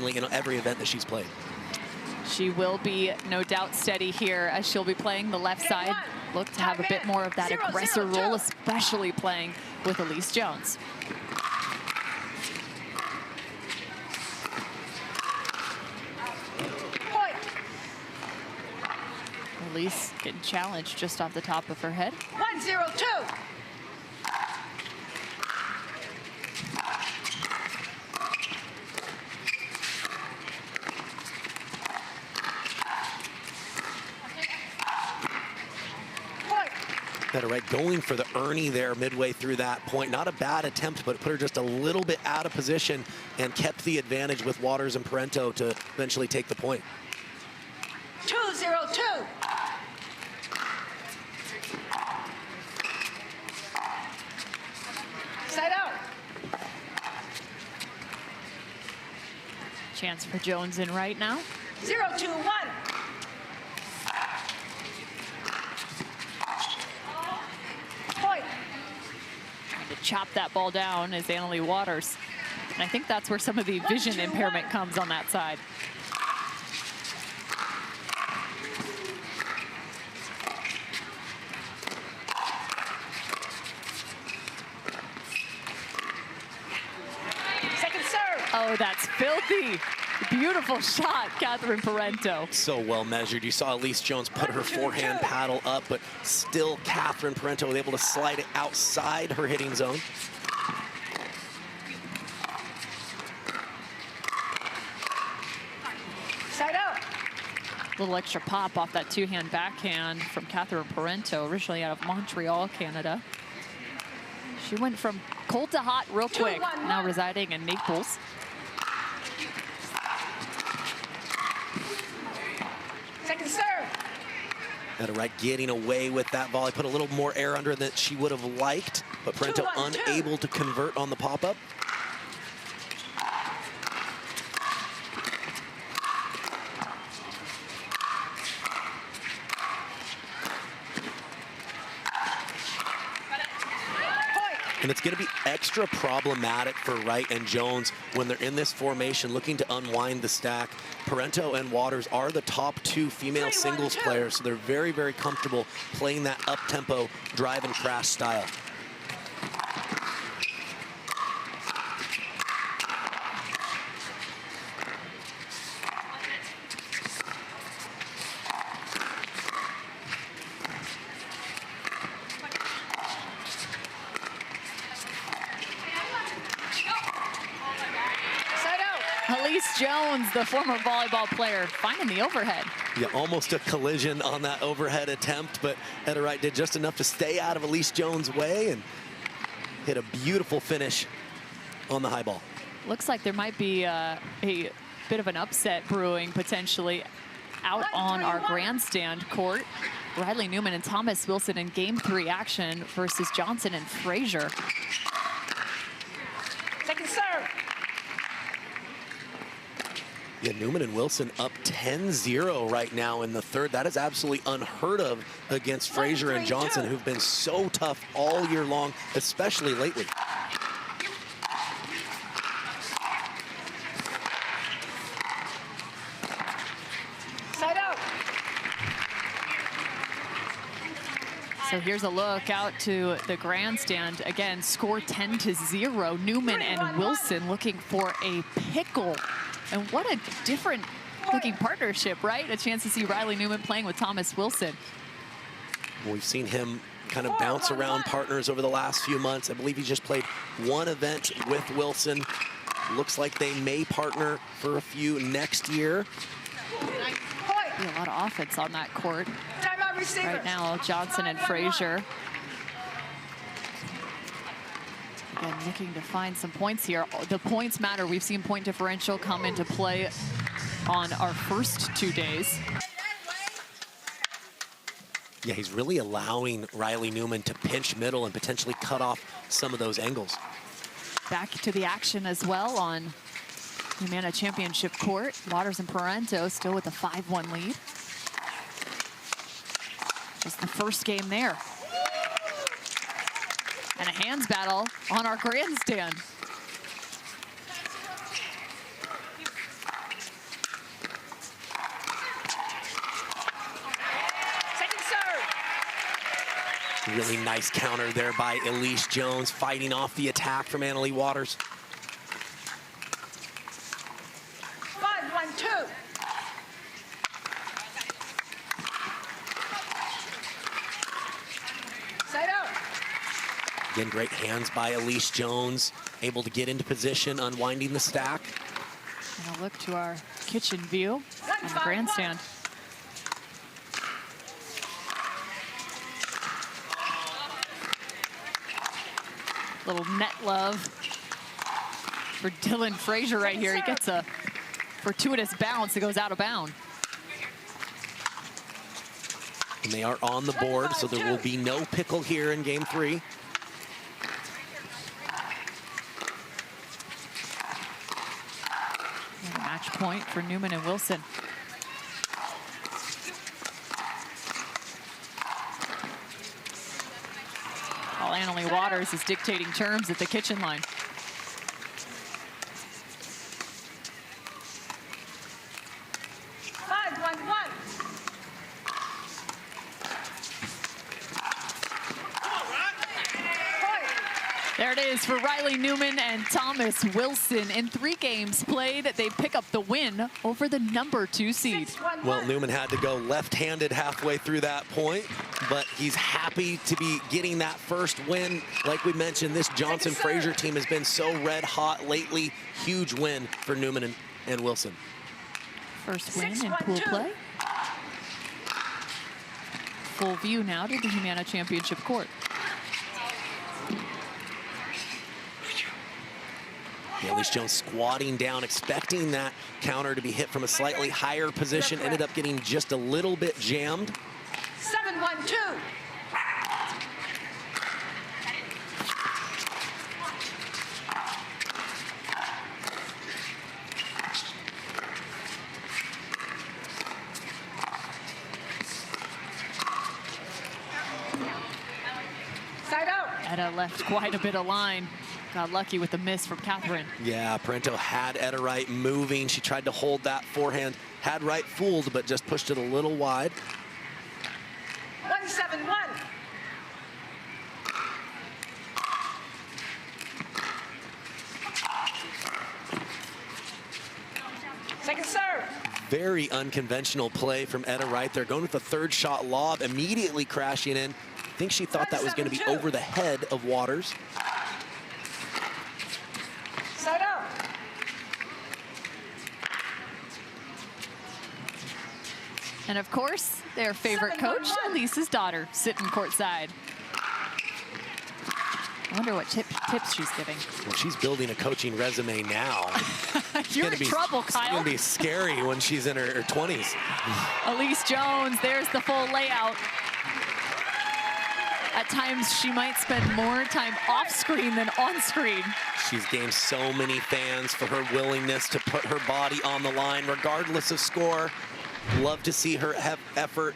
seemingly in every event that she's played. She will be no doubt steady here as she'll be playing the left side. Look to have a bit more of that aggressor role, especially playing with Allyce Jones. Allyce getting challenged just off the top of her head. 1-0-2. Etta Wright going for the Ernie there midway through that point. Not a bad attempt, but put her just a little bit out of position and kept the advantage with Waters and Parenteau to eventually take the point. 2-0-2. Side out. Chance for Jones and Wright now. 0-2-1. To chop that ball down is Leigh Waters. And I think that's where some of the vision impairment comes on that side. Second serve. Oh, that's filthy. Beautiful shot, Catherine Parenteau. So well measured. You saw Allyce Jones put her forehand paddle up, but still Catherine Parenteau was able to slide it outside her hitting zone. Side out. Little extra pop off that two-hand backhand from Catherine Parenteau, originally out of Montreal, Canada. She went from cold to hot real quick, now residing in Naples. Second serve. Etta Wright getting away with that volley, put a little more air under than she would have liked, but Parenteau unable to convert on the pop-up. And it's going to be extra problematic for Wright and Jones when they're in this formation looking to unwind the stack. Parenteau and Waters are the top two female singles players, so they're very, very comfortable playing that up-tempo drive and crash style. Allyce Jones, the former volleyball player, finding the overhead. Yeah, almost a collision on that overhead attempt, but Etta Wright did just enough to stay out of Allyce Jones' way and hit a beautiful finish on the high ball. Looks like there might be a bit of an upset brewing potentially out on our grandstand court. Riley Newman and Thomas Wilson in game 3 action versus Johnson and Frazier. Second serve. Yeah, Newman and Wilson up 10-0 right now in the third. That is absolutely unheard of against Frazier and Johnson, who've been so tough all year long, especially lately. Side out. So here's a look out to the grandstand. Again, score 10-0. Newman and Wilson looking for a pickle. And what a different looking partnership, right? A chance to see Riley Newman playing with Thomas Wilson. We've seen him kind of bounce around partners over the last few months. I believe he just played one event with Wilson. Looks like they may partner for a few next year. Be a lot of offense on that court. Timeout receiver. Right now, Johnson and Frazier. Again, looking to find some points here. The points matter. We've seen point differential come into play on our first 2 days. Yeah, he's really allowing Riley Newman to pinch middle and potentially cut off some of those angles. Back to the action as well on Humana Championship court. Waters and Parenteau still with a 5-1 lead. Just the first game there. And a hands battle on our grandstand. Really nice counter there by Allyce Jones, fighting off the attack from Annalie Waters. 5-1-2. Side out. Again, great hands by Allyce Jones, able to get into position, unwinding the stack. And a look to our kitchen view on the grandstand. Little net love for Dylan Frazier right here. He gets a fortuitous bounce that goes out of bounds. And they are on the board, so there will be no pickle here in game 3. And a match point for Newman and Wilson. While Annalie Waters is dictating terms at the kitchen line. There it is for Riley Newman and Thomas Wilson. In 3 games played, they pick up the win over the number 2 seed. Well, Newman had to go left-handed halfway through that point, but he's happy to be getting that first win. Like we mentioned, this Johnson-Frazier team has been so red hot lately. Huge win for Newman and Wilson. First win in pool play. Full view now to the Humana Championship court. Allyce Jones squatting down, expecting that counter to be hit from a slightly higher position. Ended up getting just a little bit jammed. 7-1-2. Side out. Etta left quite a bit of line. Got lucky with the miss from Catherine. Yeah, Parenteau had Etta Wright moving. She tried to hold that forehand. Had Wright fooled, but just pushed it a little wide. 1-7-1. Second serve. Very unconventional play from Etta Wright. They're going with the third shot lob, immediately crashing in. I think she thought that was going to be over the head of Waters. Side out. And of course, their favorite coach, Allyce's daughter, sitting courtside. I wonder what tips she's giving. Well, she's building a coaching resume now. You're in trouble, Kyle. It's going to be scary when she's in her 20s. Allyce Jones, there's the full layout. At times, she might spend more time off screen than on screen. She's gained so many fans for her willingness to put her body on the line, regardless of score. Love to see her have effort.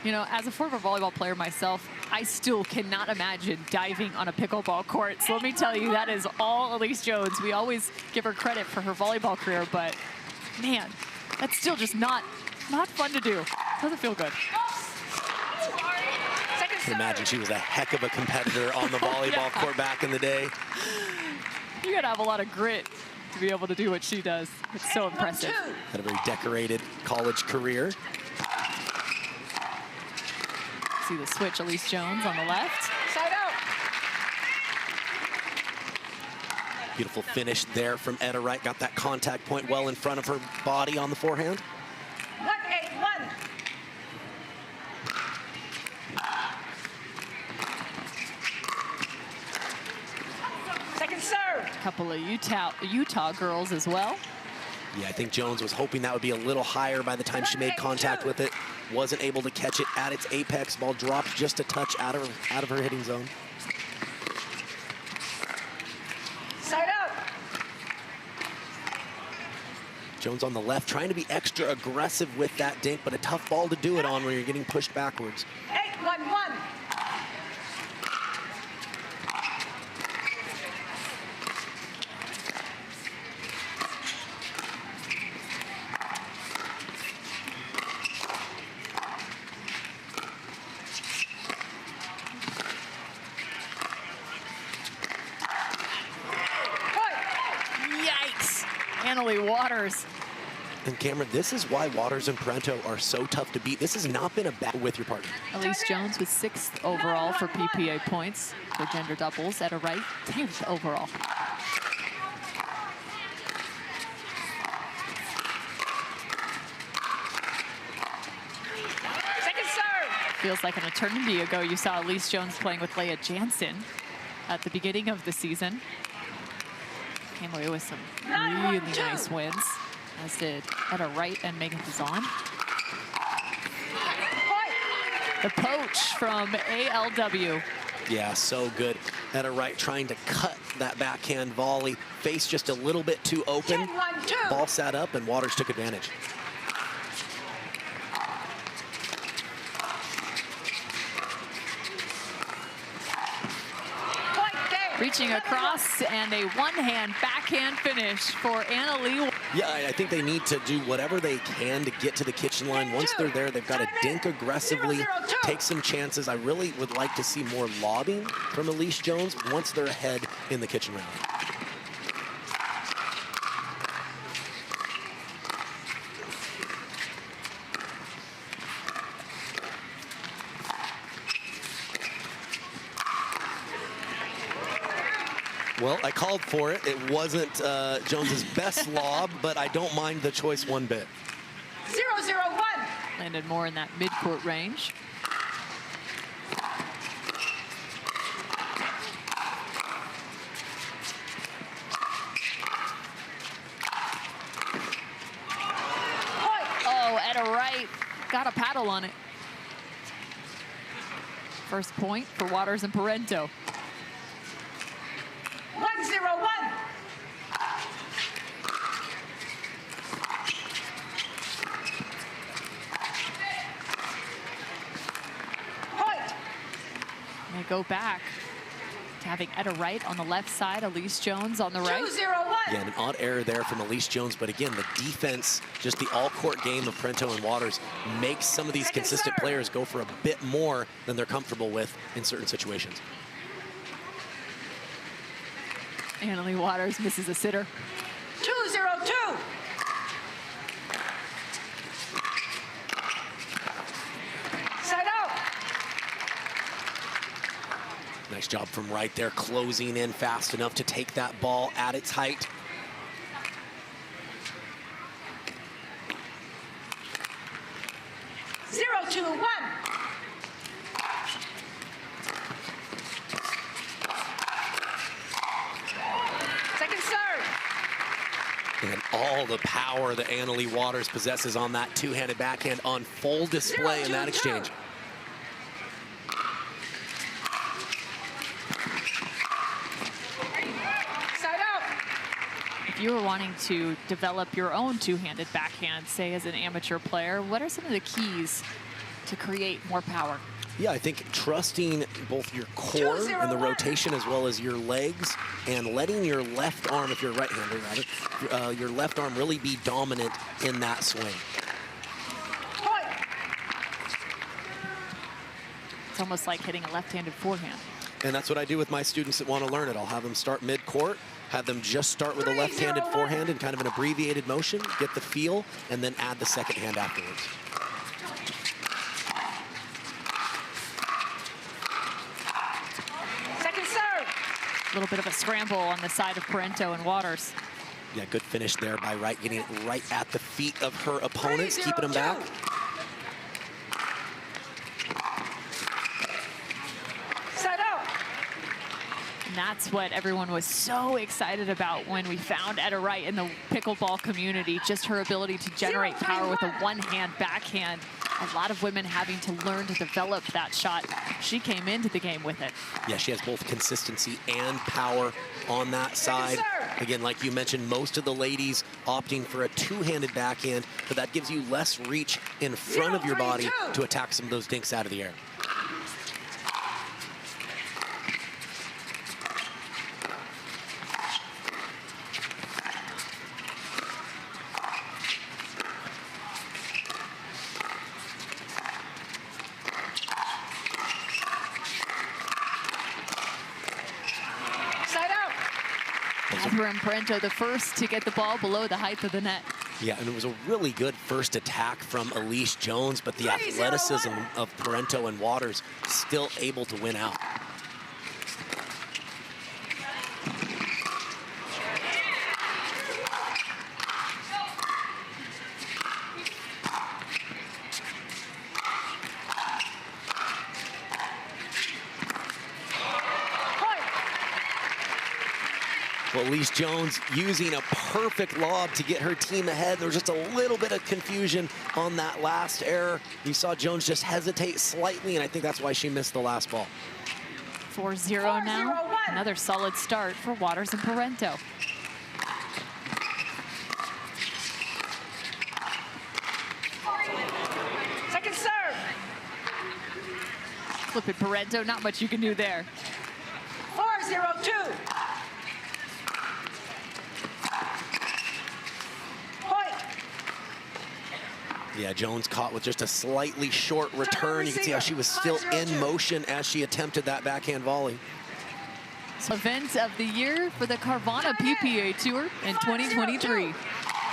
You know, as a former volleyball player myself, I still cannot imagine diving on a pickleball court. So let me tell you, that is all Allyce Jones. We always give her credit for her volleyball career, but man, that's still just not fun to do. Doesn't feel good. I can imagine she was a heck of a competitor on the volleyball court back in the day. You gotta have a lot of grit to be able to do what she does. It's so impressive. Had a very decorated college career. See the switch, Allyce Jones on the left. Side out. Beautiful finish there from Etta Wright. Got that contact point well in front of her body on the forehand. 1-8-1. Second serve. Couple of Utah girls as well. Yeah, I think Jones was hoping that would be a little higher by the time she made contact with it. Wasn't able to catch it at its apex. Ball dropped just a touch out of her hitting zone. Side out. Jones on the left, trying to be extra aggressive with that dink, but a tough ball to do it on when you're getting pushed backwards. 8-1-1. Annalie Waters. And Cameron, this is why Waters and Parenteau are so tough to beat. This has not been a battle with your partner. Allyce Jones was 6th overall for PPA points for gender doubles. Etta Wright, 10th overall. Second serve. Feels like an eternity ago you saw Allyce Jones playing with Leigh Jansen at the beginning of the season. Came away with some really nice wins, as did Etta Wright and Megan Fazan. The poach from ALW. Yeah, so good. Etta Wright trying to cut that backhand volley. Face just a little bit too open. 10-1-2. Ball sat up and Waters took advantage. Point game. Reaching across and a one-hand backhand finish for Annalie. Yeah, I think they need to do whatever they can to get to the kitchen line. Once they're there, they've got to dink aggressively, 0-0-2. take some chances. I really would like to see more lobbing from Allyce Jones once they're ahead in the kitchen round. Well, I called for it. It wasn't Jones's best lob, but I don't mind the choice one bit. 0-0-1. Landed more in that mid-court range. Point. Oh, Etta Wright got a paddle on it. First point for Waters and Parenteau. 1-0-1. Point. They go back to having Etta Wright on the left side, Allyce Jones on the right. 2-0-1. Yeah, an odd error there from Allyce Jones, but again, the defense, just the all-court game of Parenteau and Waters makes some of these Second consistent serve. players go for a bit more than they're comfortable with in certain situations. Annalie Waters misses a sitter. 2-0-2. Side out. Nice job from Wright there, closing in fast enough to take that ball at its height. Zero, 2, 1. Second serve. And all the power that Annalie Waters possesses on that two-handed backhand on full display in that 0-2-2. exchange. Side out. If you were wanting to develop your own two-handed backhand, say as an amateur player, what are some of the keys to create more power? Yeah, I think trusting both your core and the 2-0-1. rotation as well as your legs, and letting your left arm, if you're a right-hander rather, your left arm really be dominant in that swing. Point. It's almost like hitting a left-handed forehand. And that's what I do with my students that want to learn it. I'll have them start mid-court, have them just start with a left-handed 3-0-1. forehand in kind of an abbreviated motion, get the feel, and then add the second hand afterwards. Second serve. A little bit of a scramble on the side of Parenteau and Waters. Yeah, good finish there by Wright, getting it right at the feet of her opponents, keeping them back. 3-0-2. Side out. And that's what everyone was so excited about when we found Etta Wright in the pickleball community, just her ability to generate power with a one-hand backhand. A lot of women having to learn to develop that shot. She came into the game with it. Yeah, she has both consistency and power on that side. serve. Again, like you mentioned, most of the ladies opting for a two-handed backhand, but that gives you less reach in front of your body 0-3-2. to attack some of those dinks out of the air. Side out. Those Catherine Parenteau, the first to get the ball below the height of the net. Yeah, and it was a really good first attack from Allyce Jones, but the athleticism of Parenteau and Waters still able to win out. Well, Allyce Jones using a perfect lob to get her team ahead. There was just a little bit of confusion on that last error. You saw Jones just hesitate slightly, and I think that's why she missed the last ball. 4-0 now. Another solid start for Waters and Parenteau. Second serve. Flip it, Parenteau. Not much you can do there. 4-0-2. Yeah, Jones caught with just a slightly short return. You can see how she was still in motion as she attempted that backhand volley. Event of the year for the Carvana PPA Tour in 2023.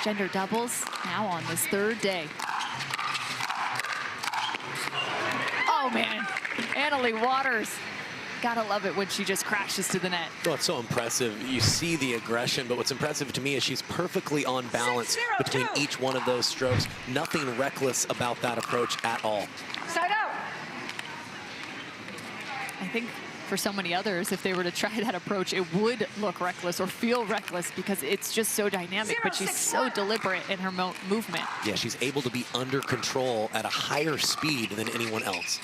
Gender doubles now on this third day. Oh man, Leigh Waters. Gotta love it when she just crashes to the net. Oh, it's so impressive. You see the aggression, but what's impressive to me is she's perfectly on balance between each one of those strokes. Nothing reckless about that approach at all. Side out. I think for so many others, if they were to try that approach, it would look reckless or feel reckless because it's just so dynamic, but she's so deliberate in her movement. Yeah, she's able to be under control at a higher speed than anyone else.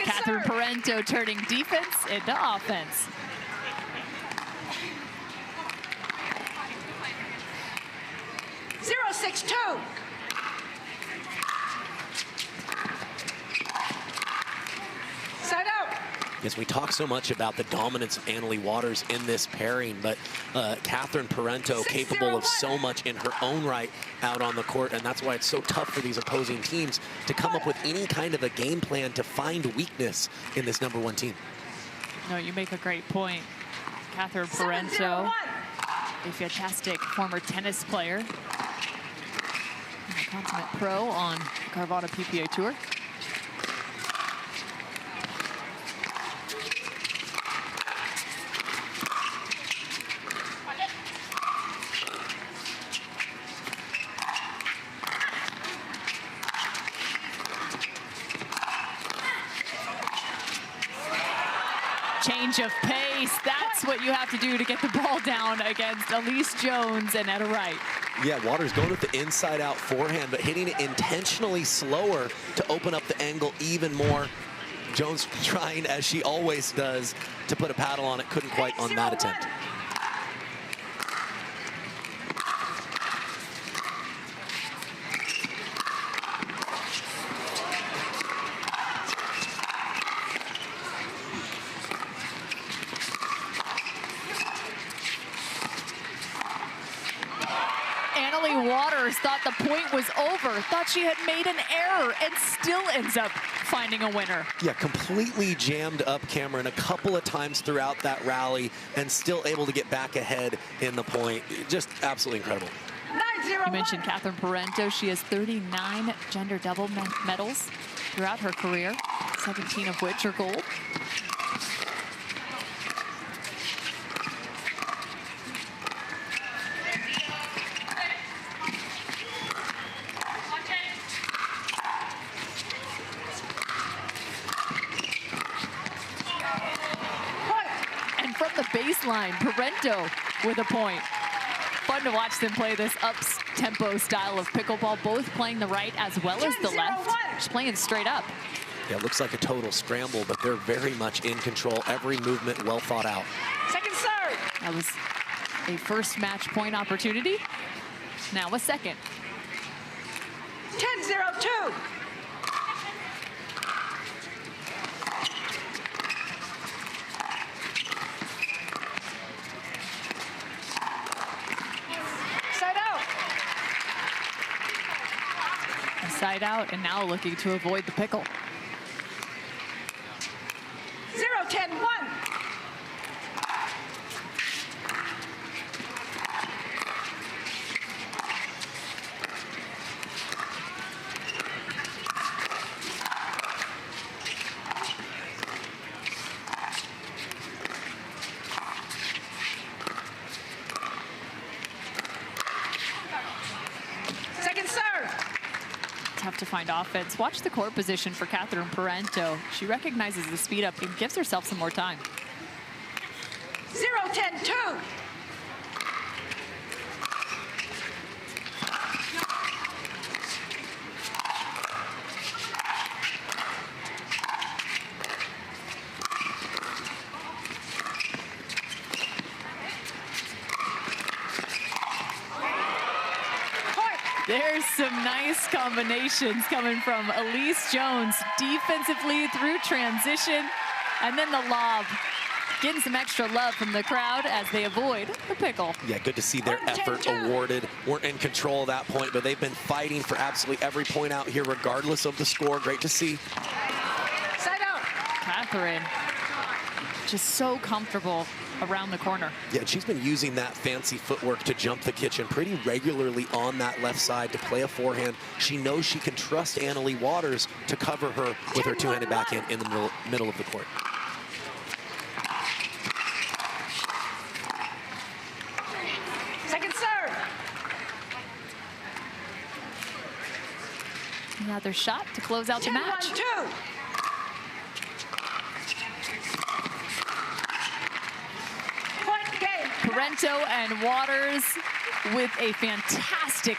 Catherine Parenteau turning defense into offense. Zero, 6-2. Side out. Yes, we talk so much about the dominance of Leigh Waters in this pairing, but Catherine Parenteau capable of so much in her own right out on the court, and that's why it's so tough for these opposing teams to come up with any kind of a game plan to find weakness in this #1 team. No, you make a great point. Catherine Parenteau, a fantastic former tennis player, and a consummate pro on the Carvana PPA Tour. Change of pace. That's what you have to do to get the ball down against Allyce Jones and Etta Wright. Yeah, Waters going with the inside-out forehand, but hitting it intentionally slower to open up the angle even more. Jones trying, as she always does, to put a paddle on it. Couldn't quite on that attempt. Waters thought the point was over, thought she had made an error, and still ends up finding a winner. Yeah, completely jammed up Cameron a couple of times throughout that rally and still able to get back ahead in the point. Just absolutely incredible. You mentioned Catherine Parenteau. She has 39 gender double medals throughout her career, 17 of which are gold. Baseline, Parenteau with a point. Fun to watch them play this up-tempo style of pickleball, both playing the right as well as the left. Just playing straight up. Yeah, it looks like a total scramble, but they're very much in control. Every movement well thought out. Second serve. That was a first match point opportunity. Now a second. 10-0-2. side out and now looking to avoid the pickle. 0-10-1. Second serve. Tough to find offense. Watch the court position for Catherine Parenteau. She recognizes the speed up and gives herself some more time. 0-10-2. There's some nice combinations coming from Allyce Jones defensively through transition, and then the lob. Getting some extra love from the crowd as they avoid the pickle. Yeah, good to see their effort awarded. Weren't in control at that point, but they've been fighting for absolutely every point out here, regardless of the score. Great to see. Side out. Catherine, just so comfortable around the corner. Yeah, and she's been using that fancy footwork to jump the kitchen pretty regularly on that left side to play a forehand. She knows she can trust Leigh Waters to cover her with her two-handed backhand in the middle of the court. Second serve. Another shot to close out the match. 10-1-2. Point game. Parenteau and Waters with a fantastic